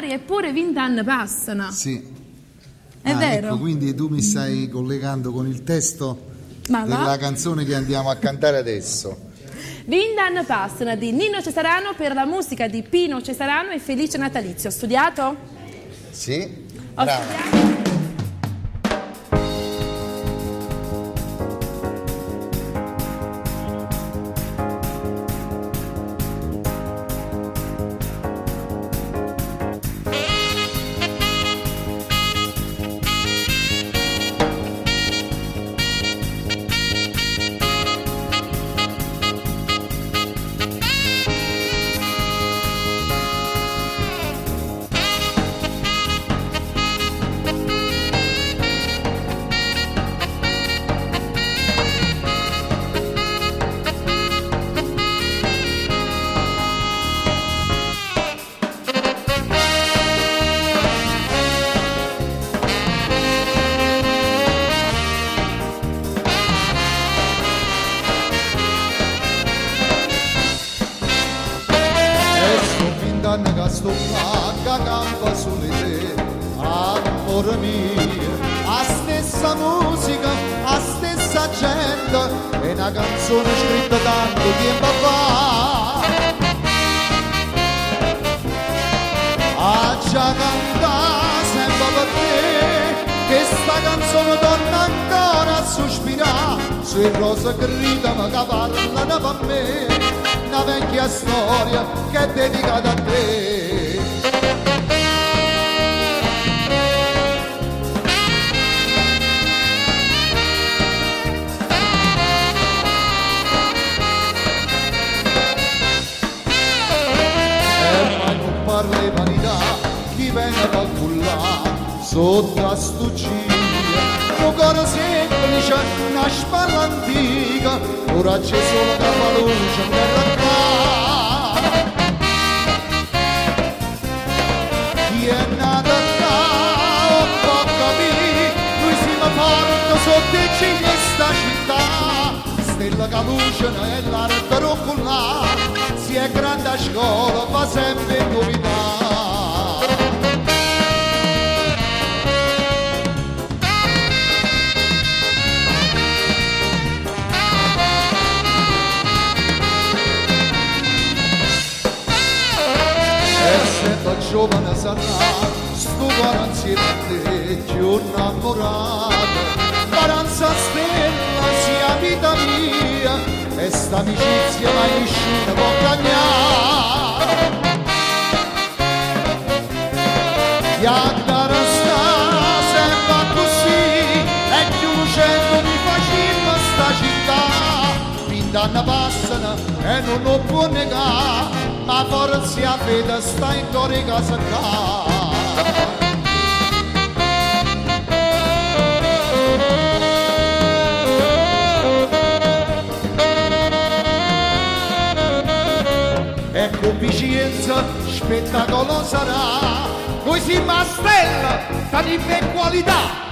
mari eppure 20 anni passano. Sì. È vero? Ecco, quindi tu mi stai collegando con il testo Ma va? della canzone che andiamo a cantare adesso. 20 anni passano di Nino Cesarano per la musica di Pino Cesarano e Felice Natalizio. Ho studiato? Sì, Ho bravo. studiato. Che sto qua campa sulle te, amore mio, la stessa musica, la stessa gente, è una canzone scritta tanto tempo fa. A già cantare sempre per te, che sta canzone torna ancora a sospirare, sui rose gridano che parlano per me. Una vecchia storia che è dedicata a te. E mai non parla di vanità, chi viene da cullare sotto a sto giro. Un cuore semplice, una spalla antica, ora c'è solo una luce nella qua. Chi è nato là, non può capire, lui si mi porta sotto i cigli di sta città. Stella che luce nella rete roccola, si è grande a scuola, fa sempre novità. Essendo giovane sarà, sto cuore insieme a te, più innamorato. Speranza stella sia vita mia, e sta amicizia mai nessuno può cagnare. E andare a sta sempre così, e chiudendo mi faceva sta città. 20 anni passano e non lo può negare, ma forse a vita sta in cuore casa qua. E con vicinanza spettacolo sarà, noi siamo a stella, di qualità.